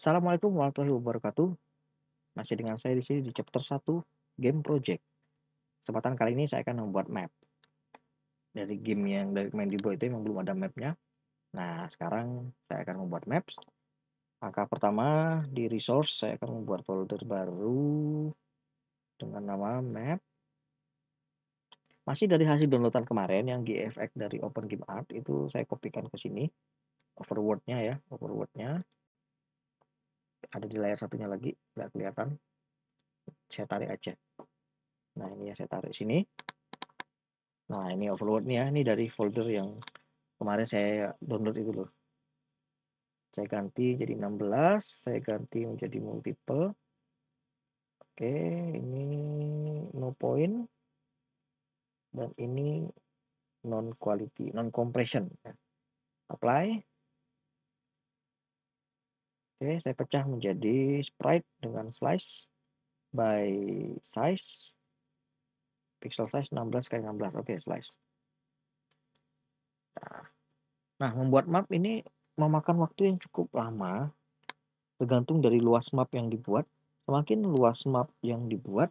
Assalamualaikum warahmatullahi wabarakatuh. Masih dengan saya di sini di chapter 1 game project. Kesempatan kali ini saya akan membuat map. Dari game yang dari main di bawah itu memang belum ada mapnya. Nah, sekarang saya akan membuat maps. Langkah pertama di resource saya akan membuat folder baru dengan nama map. Masih dari hasil downloadan kemarin yang GFX dari Open Game Art itu saya kopikan ke sini. Overworld-nya ya, overworld-nya ada di layar satunya lagi, nggak kelihatan. Saya tarik aja. Nah, ini ya saya tarik sini. Nah, ini overload-nya, ini dari folder yang kemarin saya download itu loh. Saya ganti jadi 16, saya ganti menjadi multiple. Oke, ini no point dan ini non quality, non compression. Apply. Oke, saya pecah menjadi sprite dengan slice by size. Pixel size 16 kali 16. Oke, slice. Nah, membuat map ini memakan waktu yang cukup lama. Tergantung dari luas map yang dibuat. Semakin luas map yang dibuat,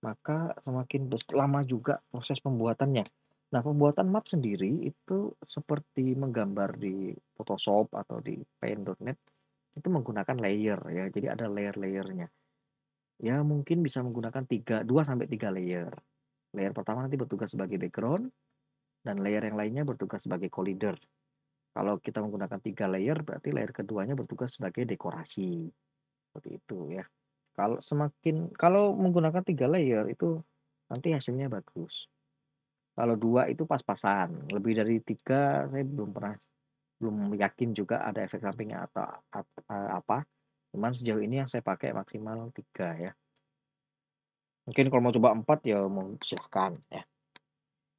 maka semakin lama juga proses pembuatannya. Nah, pembuatan map sendiri itu seperti menggambar di Photoshop atau di Paint.net itu menggunakan layer ya. Jadi ada layer-layernya. Ya, mungkin bisa menggunakan 2 sampai 3 layer. Layer pertama nanti bertugas sebagai background dan layer yang lainnya bertugas sebagai collider. Kalau kita menggunakan 3 layer, berarti layer keduanya bertugas sebagai dekorasi. Seperti itu ya. Kalau menggunakan 3 layer itu nanti hasilnya bagus. Kalau 2 itu pas-pasan, lebih dari 3 saya belum yakin juga ada efek sampingnya atau apa. Cuman sejauh ini yang saya pakai maksimal 3 ya. Mungkin kalau mau coba 4 ya mau silahkan ya.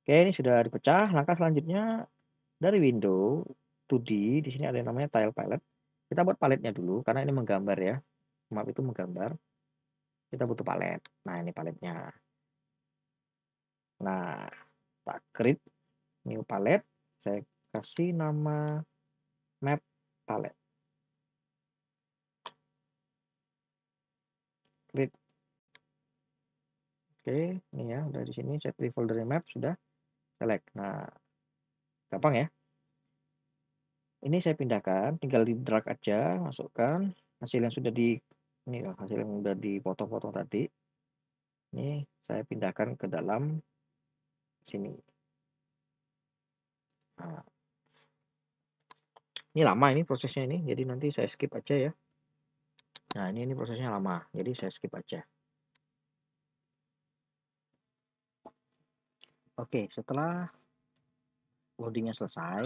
Oke, ini sudah dipecah. Langkah selanjutnya dari window 2D, di sini ada yang namanya tile palette. Kita buat paletnya dulu karena ini menggambar ya. Map itu menggambar. Kita butuh palet. Nah, ini paletnya. Nah, tak create new palette, saya kasih nama map palette. Create. Oke, ini ya udah di sini saya pilih folder map sudah select. Nah, gampang ya. Ini saya pindahkan, tinggal di drag aja, masukkan hasil yang sudah ini ya, hasil yang sudah dipotong-potong tadi. Ini saya pindahkan ke dalam sini. Nah, ini lama ini prosesnya ini, jadi nanti saya skip aja ya. Nah, ini prosesnya lama, jadi saya skip aja. Oke, setelah loadingnya selesai,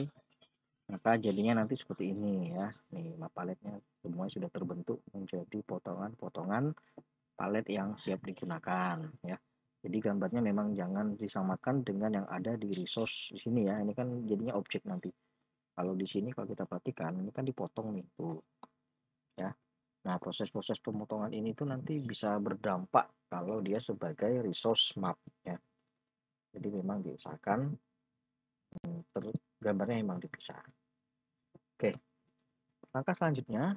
maka jadinya nanti seperti ini ya. Nih, map paletnya semuanya sudah terbentuk menjadi potongan-potongan palet yang siap digunakan ya. Jadi gambarnya memang jangan disamakan dengan yang ada di resource di sini ya. Ini kan jadinya objek nanti. Kalau di sini kalau kita perhatikan ini kan dipotong nih tuh ya. Nah, proses-proses pemotongan ini tuh nanti bisa berdampak kalau dia sebagai resource map ya. Jadi memang diusahakan gambarnya memang dipisah. Oke, langkah selanjutnya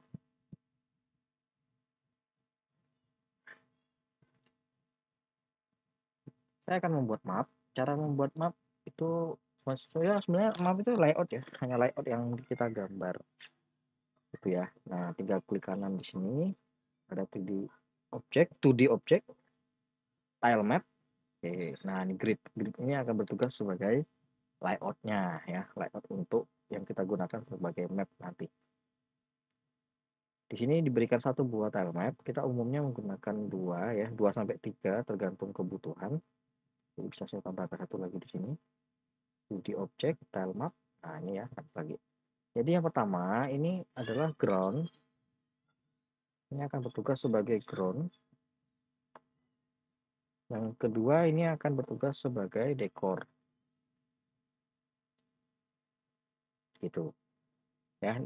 saya akan membuat map. Cara membuat map itu sebenarnya map itu layout ya, hanya layout yang kita gambar. Gitu ya. Nah, tinggal klik kanan di sini ada 2D object, tile map. Oke, nah ini grid. Grid ini akan bertugas sebagai layoutnya ya, layout untuk yang kita gunakan sebagai map nanti. Di sini diberikan satu buah tile map. Kita umumnya menggunakan 2 ya, 2 sampai 3 tergantung kebutuhan. Jadi bisa saya tambahkan satu lagi di sini. 2D object, tile map. Nah, ini ya, satu lagi. Jadi yang pertama ini adalah ground. Ini akan bertugas sebagai ground. Yang kedua ini akan bertugas sebagai dekor. Gitu. Ya,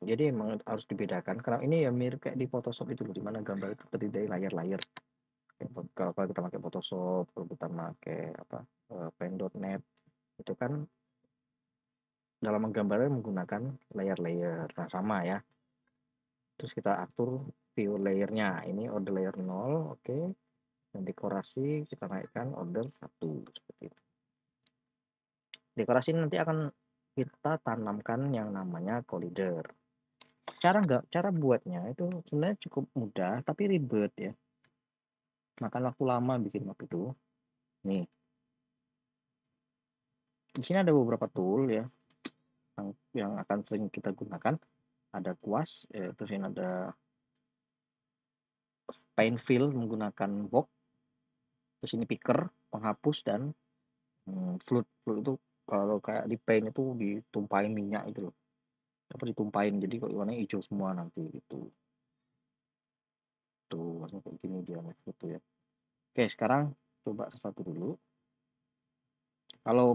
jadi memang harus dibedakan karena ini ya mirip kayak di Photoshop itu loh, dimana gambar itu terdiri dari layer-layer. Kalau kita pakai Photoshop, kalau kita pakai apa Paint.net itu kan dalam menggambarnya menggunakan layer-layer. Nah, sama ya. Terus kita atur view layernya, ini order layer 0, oke. Dan dekorasi kita naikkan order 1 seperti itu. Dekorasi nanti akan kita tanamkan yang namanya collider. Cara buatnya itu sebenarnya cukup mudah tapi ribet ya. Makan waktu lama bikin map itu. Nih, di sini ada beberapa tool ya yang akan sering kita gunakan. Ada kuas, terus ini ada paint fill menggunakan box, terus ini picker penghapus, dan flood itu kalau kayak di paint itu ditumpahin minyak itu loh, apa ditumpahin jadi kok warnanya hijau semua nanti gitu. Tuh warna kayak gini dia foto ya. Oke, sekarang coba satu dulu. Kalau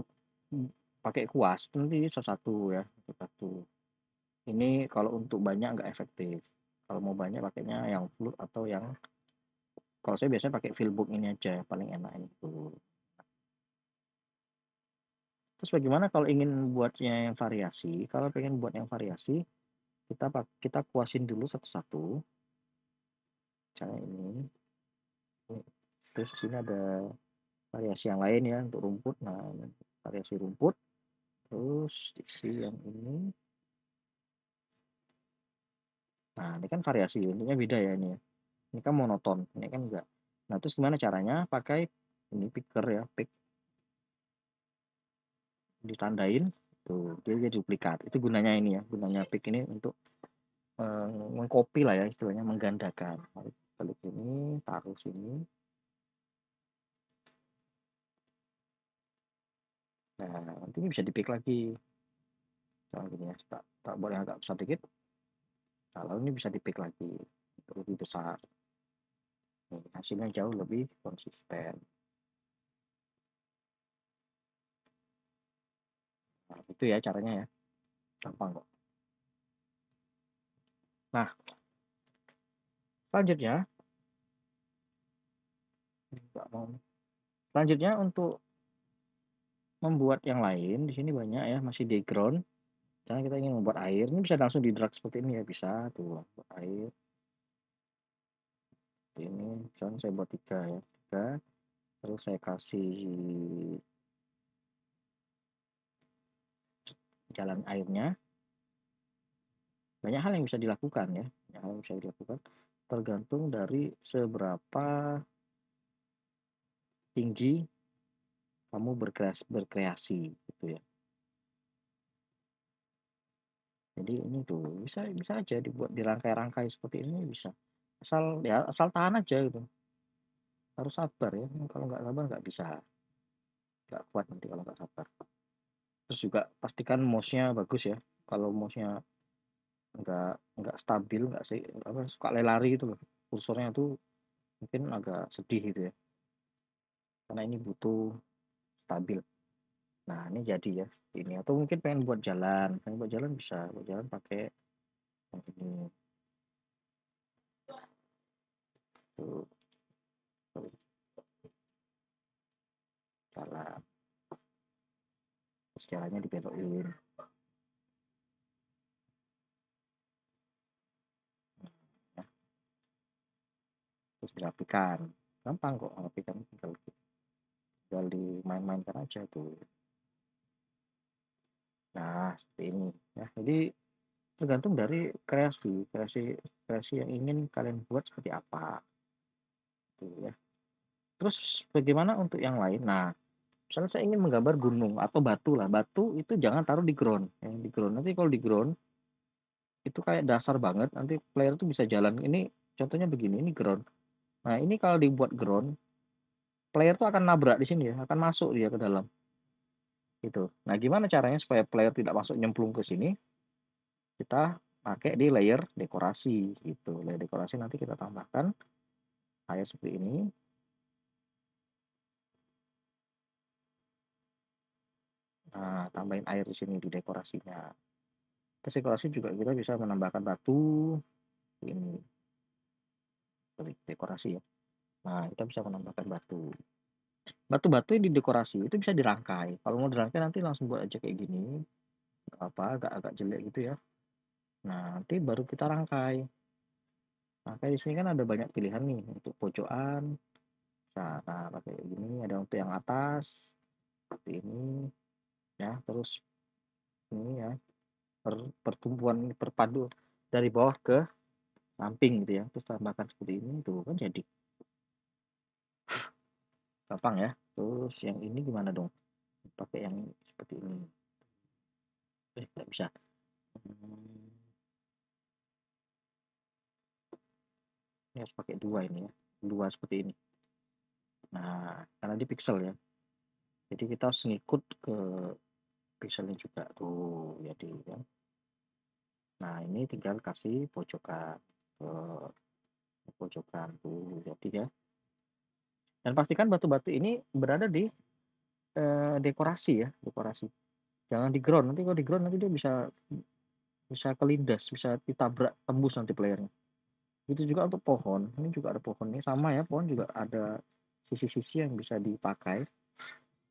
pakai kuas nanti satu ya, satu. Ini kalau untuk banyak nggak efektif. Kalau mau banyak pakainya yang flood atau yang, kalau saya biasanya pakai fillbook ini aja paling enak ini tuh. Terus bagaimana kalau ingin buatnya yang variasi? Kalau pengen buat yang variasi, kita kuasin dulu satu-satu. Misalnya ini. Terus di sini ada variasi yang lain ya untuk rumput. Nah, variasi rumput. Terus isi yang ini. Nah, ini kan variasi, bentuknya beda ya ini ya. Ini kan monoton, ini kan enggak. Nah, terus gimana caranya? Pakai ini picker ya, pick, ditandain. Tuh, dia jadi duplikat. Itu gunanya ini ya, gunanya pick ini untuk mengcopy lah ya istilahnya, menggandakan. Balik ini, taruh sini. Nah, nanti ini bisa di-pick lagi. Kalau gini ya, tak boleh agak besar dikit. Kalau ini bisa di-pick lagi, untuk lebih besar. Nih, hasilnya jauh lebih konsisten. Nah, itu ya caranya ya. Gampang kok. Nah, selanjutnya, nggak mau. Selanjutnya untuk membuat yang lain, di sini banyak ya, masih di ground. Misalnya kita ingin membuat air, ini bisa langsung di drag seperti ini ya, bisa tuh buat air. Ini, misalnya saya buat 3 ya, 3. Terus saya kasih jalan airnya. Banyak hal yang bisa dilakukan ya, banyak hal yang bisa dilakukan tergantung dari seberapa tinggi kamu berkreasi gitu ya. Jadi ini tuh bisa bisa aja dibuat dirangkai-rangkai seperti ini bisa. Asal tahan aja gitu. Harus sabar ya. Kalau nggak sabar nggak bisa. Nggak kuat nanti kalau nggak sabar. Terus juga pastikan mouse-nya bagus ya. Kalau mouse-nya nggak stabil, nggak sih apa, suka lari gitu loh. Kursornya tuh mungkin agak sedih gitu ya. Karena ini butuh stabil. Nah, ini jadi ya. Ini atau mungkin pengen buat jalan bisa. Buat jalan pakai yang ini tuh, tuh, jalan. Terus jalannya dibelokin. Ya. Terus dirapikan. Gampang kok rapikan, tinggal dimain-mainkan aja tuh. Nah, seperti ini ya. Jadi tergantung dari kreasi yang ingin kalian buat seperti apa tuh ya. Terus bagaimana untuk yang lain? Nah, misalnya saya ingin menggambar gunung atau batu lah. Batu itu jangan taruh di ground ya, di ground. Nanti kalau di ground itu kayak dasar banget, nanti player tuh bisa jalan. Ini contohnya begini, ini ground. Nah, ini kalau dibuat ground, player tuh akan nabrak di sini ya, akan masuk dia ke dalam. Gitu. Nah, gimana caranya supaya player tidak masuk nyemplung ke sini? Kita pakai di layer dekorasi gitu. Layer dekorasi nanti kita tambahkan kayak seperti ini. Nah, tambahin air di sini di dekorasinya. Terus dekorasi juga kita bisa menambahkan batu ini dari dekorasi ya. Nah, kita bisa menambahkan batu. Batu-batu yang di dekorasi itu bisa dirangkai. Kalau mau dirangkai nanti langsung buat aja kayak gini. Apa agak-agak jelek gitu ya. Nah, nanti baru kita rangkai. Nah, kayak di sini kan ada banyak pilihan nih untuk pojokan. Nah, pakai gini ada untuk yang atas seperti ini ya. Terus ini ya pertumbuhan perpadu dari bawah ke samping gitu ya. Terus tambahkan seperti ini tuh kan jadi gampang ya. Terus yang ini gimana dong? Pakai yang seperti ini. Nggak bisa. Hmm, ini harus pakai dua ini ya. Dua seperti ini. Nah, karena di pixel ya. Jadi kita harus ngikut ke pixelnya juga tuh jadi ya. Nah, ini tinggal kasih pojokan ke pojokan tuh jadi ya. Dan pastikan batu-batu ini berada di dekorasi ya, dekorasi. Jangan di ground. Nanti kalau di ground nanti dia bisa bisa kelindas, bisa ditabrak tembus nanti playernya. Itu juga untuk pohon. Ini juga ada pohon ini sama ya, pohon juga ada sisi-sisi yang bisa dipakai.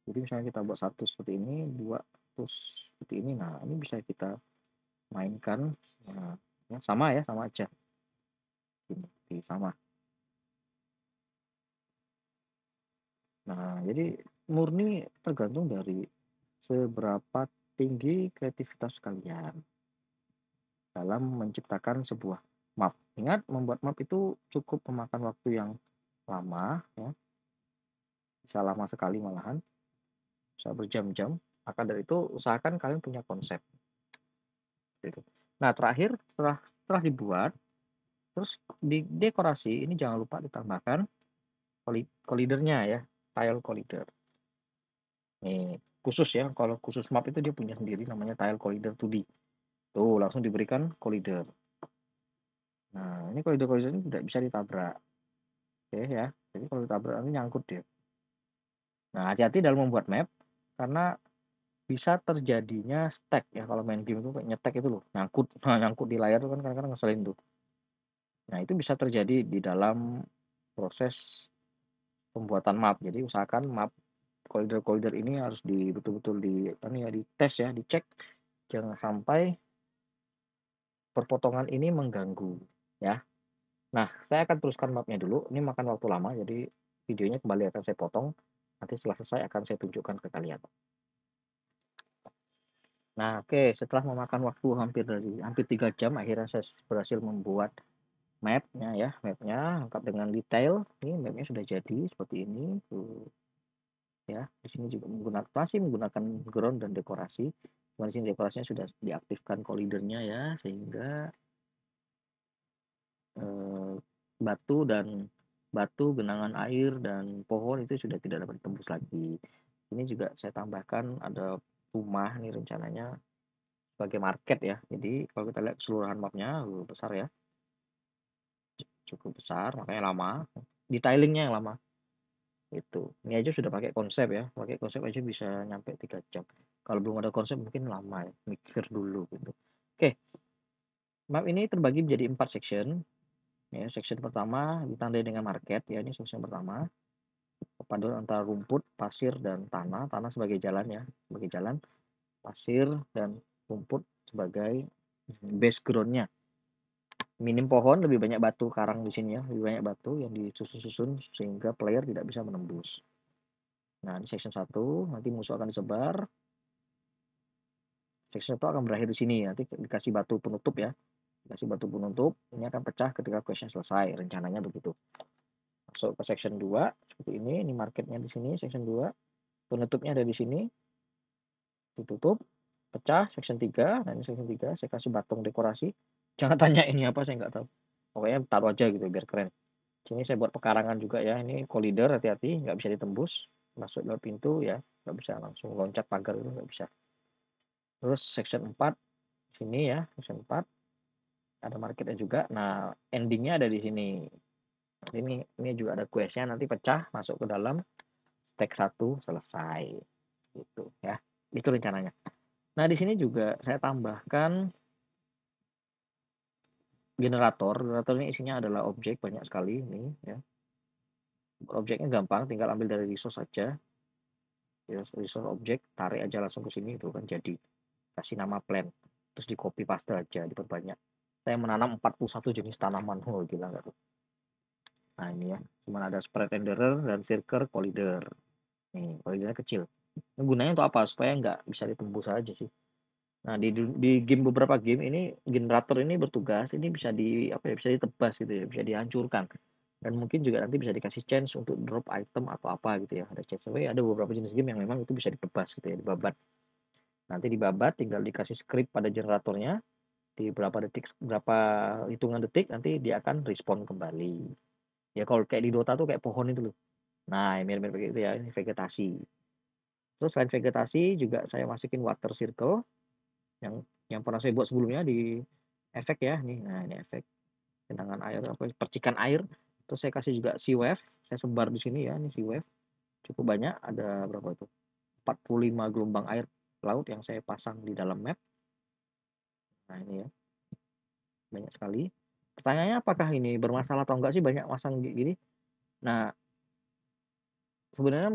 Jadi misalnya kita buat satu seperti ini, dua terus seperti ini. Nah, ini bisa kita mainkan. Nah, ya, sama ya, sama aja. Ini sama. Nah, jadi murni tergantung dari seberapa tinggi kreativitas kalian dalam menciptakan sebuah map. Ingat, membuat map itu cukup memakan waktu yang lama, ya, bisa lama sekali malahan, bisa berjam-jam. Maka dari itu, usahakan kalian punya konsep. Gitu. Nah, terakhir, setelah dibuat, terus di dekorasi, ini jangan lupa ditambahkan collidernya ya, tile collider. Nih, khusus ya, kalau khusus map itu dia punya sendiri namanya tile collider 2D. Tuh, langsung diberikan collider. Nah, ini collider-collider ini tidak bisa ditabrak. Oke ya, jadi kalau ditabrak nanti nyangkut dia. Nah, hati-hati dalam membuat map, karena bisa terjadinya stack ya, kalau main game itu kayak nyetek itu loh, nyangkut. Nah, nyangkut di layar tuh kan kadang-kadang ngeselin tuh. Nah, itu bisa terjadi di dalam proses pembuatan map. Jadi usahakan map collider-collider ini harus betul-betul dites ya, dicek. Jangan sampai perpotongan ini mengganggu ya. Nah, saya akan teruskan mapnya dulu. Ini makan waktu lama, jadi videonya kembali akan saya potong. Nanti setelah selesai akan saya tunjukkan ke kalian. Nah, oke, setelah memakan waktu hampir 3 jam, akhirnya saya berhasil membuat mapnya ya, mapnya lengkap dengan detail. Ini mapnya sudah jadi seperti ini, tuh ya. Di sini juga masih menggunakan ground dan dekorasi. Cuma di sini dekorasinya sudah diaktifkan collidernya ya, sehingga eh, batu, genangan air dan pohon itu sudah tidak dapat tembus lagi. Ini juga saya tambahkan ada rumah nih rencananya sebagai market ya. Jadi kalau kita lihat keseluruhan mapnya besar ya, cukup besar, makanya lama. Detailingnya yang lama. Itu. Ini aja sudah pakai konsep ya. Pakai konsep aja bisa nyampe 3 jam. Kalau belum ada konsep mungkin lama ya, mikir dulu gitu. Oke, map ini terbagi menjadi 4 section. Ya, section pertama ditandai dengan market ya, ini section pertama. Perpaduan antara rumput, pasir dan tanah. Tanah sebagai jalan ya, sebagai jalan. Pasir dan rumput sebagai backgroundnya. Minim pohon, lebih banyak batu karang di sini ya, lebih banyak batu yang disusun-susun sehingga player tidak bisa menembus. Nah, di section 1 nanti musuh akan disebar. Section 1 akan berakhir di sini, nanti dikasih batu penutup ya. Dikasih batu penutup, ini akan pecah ketika question selesai, rencananya begitu. Masuk ke section 2 seperti ini marketnya di sini, section 2. Penutupnya ada di sini, ditutup, pecah, section 3. Nah, ini section 3, saya kasih batung dekorasi. Jangan tanya ini apa, saya nggak tahu. Pokoknya taruh aja gitu biar keren. Sini saya buat pekarangan juga ya, ini collider, hati-hati, nggak bisa ditembus. Masuk lewat pintu ya, nggak bisa langsung loncat pagar itu, nggak bisa. Terus section 4, sini ya, section 4. Ada marketnya juga. Nah, endingnya ada di sini. Ini juga ada questnya, nanti pecah, masuk ke dalam stack 1, selesai. Gitu ya. Itu rencananya. Nah, di sini juga saya tambahkan generator. Generator ini isinya adalah objek banyak sekali ini ya. Objeknya gampang, tinggal ambil dari resource saja. Resource objek, tarik aja langsung ke sini itu kan jadi. Kasih nama plan. Terus di copy paste aja, diperbanyak. saya menanam 41 jenis tanaman. Oh, gila nggak tuh? Nah, ini ya, cuma ada spread enderer dan circle collider. Nih, collidernya kecil. Ini gunanya untuk apa? Supaya nggak bisa ditembus aja sih. Nah, di game beberapa game ini generator ini bertugas ini bisa bisa ditebas gitu ya, bisa dihancurkan. Dan mungkin juga nanti bisa dikasih chance untuk drop item atau apa gitu ya. Ada chance. Tapi ada beberapa jenis game yang memang itu bisa ditebas gitu ya, dibabat. Nanti dibabat tinggal dikasih script pada generatornya di berapa hitungan detik nanti dia akan respon kembali. Ya kalau kayak di Dota tuh kayak pohon itu loh. Nah, mirip-mirip kayak gitu ya, ini vegetasi. Terus selain vegetasi juga saya masukin water circle yang pernah saya buat sebelumnya di efek ya nih. Nah, ini efek genangan air percikan air. Terus saya kasih juga sea wave, saya sebar di sini ya, ini sea wave. Cukup banyak, ada berapa itu? 45 gelombang air laut yang saya pasang di dalam map. Nah, ini ya. Banyak sekali. Pertanyaannya apakah ini bermasalah atau enggak sih banyak masang gini? Nah, sebenarnya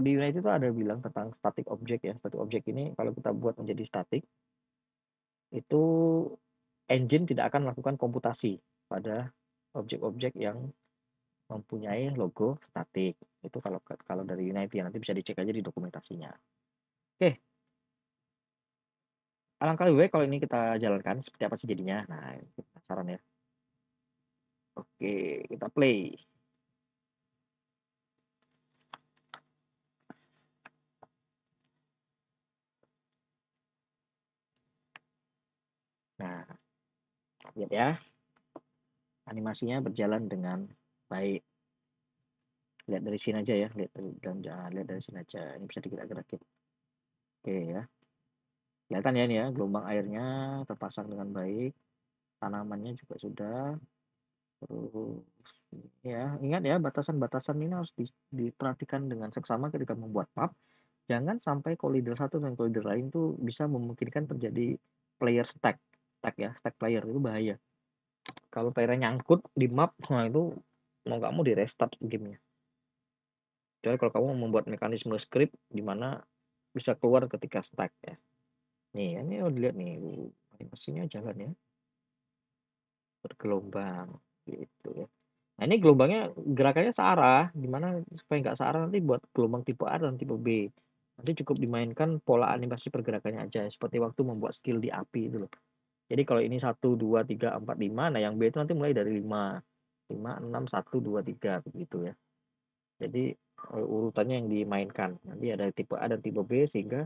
di Unity itu ada bilang tentang static object ya. Static object ini kalau kita buat menjadi static itu engine tidak akan melakukan komputasi pada objek-objek yang mempunyai logo statik. Itu kalau kalau dari Unity nanti bisa dicek aja di dokumentasinya. Oke, alangkah lebih baik kalau ini kita jalankan seperti apa sih jadinya. Nah, penasaran ya. Oke, kita play. Nah, lihat ya, animasinya berjalan dengan baik. Lihat dari sini aja ya, lihat dari sini aja. Ini bisa digerak-gerakin. Oke ya. Kelihatan ya ini ya, gelombang airnya terpasang dengan baik. Tanamannya juga sudah. Terus ya, ingat ya batasan-batasan ini harus diperhatikan dengan seksama ketika membuat map. Jangan sampai collider satu dan collider lain tuh bisa memungkinkan terjadi player stack ya, stack player itu bahaya. Kalau playernya nyangkut di map, nah itu mau nggak mau di restart gamenya. Jadi kalau kamu membuat mekanisme script di mana bisa keluar ketika stack ya. Nih, ini udah dilihat nih, animasinya jalan ya, bergelombang gitu ya. Nah, ini gelombangnya gerakannya searah, gimana supaya nggak searah nanti buat gelombang tipe A dan tipe B. Nanti cukup dimainkan pola animasi pergerakannya aja, seperti waktu membuat skill di api itu loh. Jadi kalau ini 1, 2, 3, 4, 5, nah yang B itu nanti mulai dari 5, 5, 6, 1, 2, 3 begitu ya. Jadi urutannya yang dimainkan. Nanti ada tipe A dan tipe B sehingga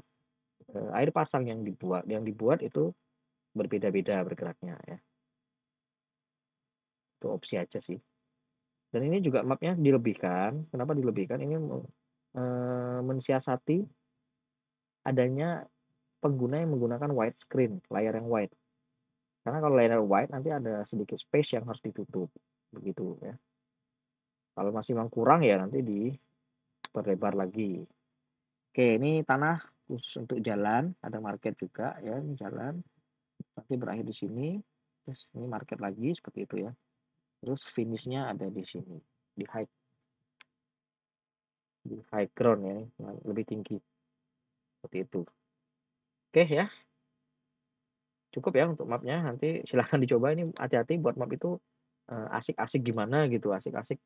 air pasang yang dibuat itu berbeda-beda bergeraknya ya. Itu opsi aja sih. Dan ini juga mapnya dilebihkan. Kenapa dilebihkan? Ini mensiasati adanya pengguna yang menggunakan widescreen, layar yang wide. Karena kalau layar wide nanti ada sedikit space yang harus ditutup, begitu ya. Kalau masih memang kurang ya nanti diperlebar lagi. Oke, ini tanah khusus untuk jalan, ada market juga ya, ini jalan. Nanti berakhir di sini. Terus ini market lagi seperti itu ya. Terus finishnya ada di sini, di high ground ya, lebih tinggi seperti itu. Oke ya, cukup ya untuk mapnya. Nanti silahkan dicoba, ini hati-hati buat map itu asik-asik gimana gitu, asik-asik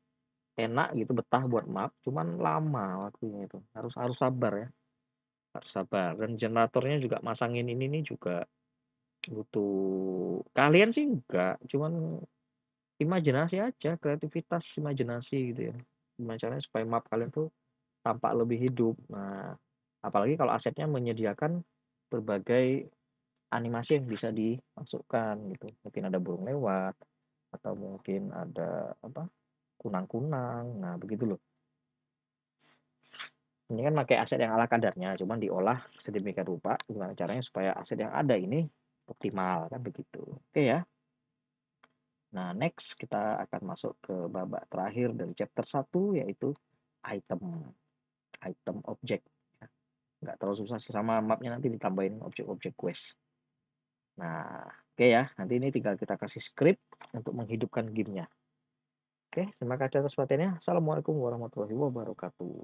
enak gitu, betah buat map, cuman lama waktunya itu, harus harus sabar ya, harus sabar. Dan generatornya juga masangin ini nih juga butuh kalian sih enggak, cuman imajinasi aja, kreativitas, imajinasi gitu ya, gimana caranya supaya map kalian tuh tampak lebih hidup. Nah, apalagi kalau asetnya menyediakan berbagai animasi yang bisa dimasukkan gitu. Mungkin ada burung lewat atau mungkin ada apa? Kunang-kunang. Nah, begitu loh. Ini kan pakai aset yang ala kadarnya, cuman diolah sedemikian rupa gimana caranya supaya aset yang ada ini optimal kan begitu. Oke ya. Nah, next kita akan masuk ke babak terakhir dari chapter 1 yaitu item. Item object. Nggak terlalu susah sih, sama mapnya nanti ditambahin objek-objek quest. Nah, oke ya, nanti ini tinggal kita kasih script untuk menghidupkan gamenya. Oke, terima kasih atas perhatiannya. Assalamualaikum warahmatullahi wabarakatuh.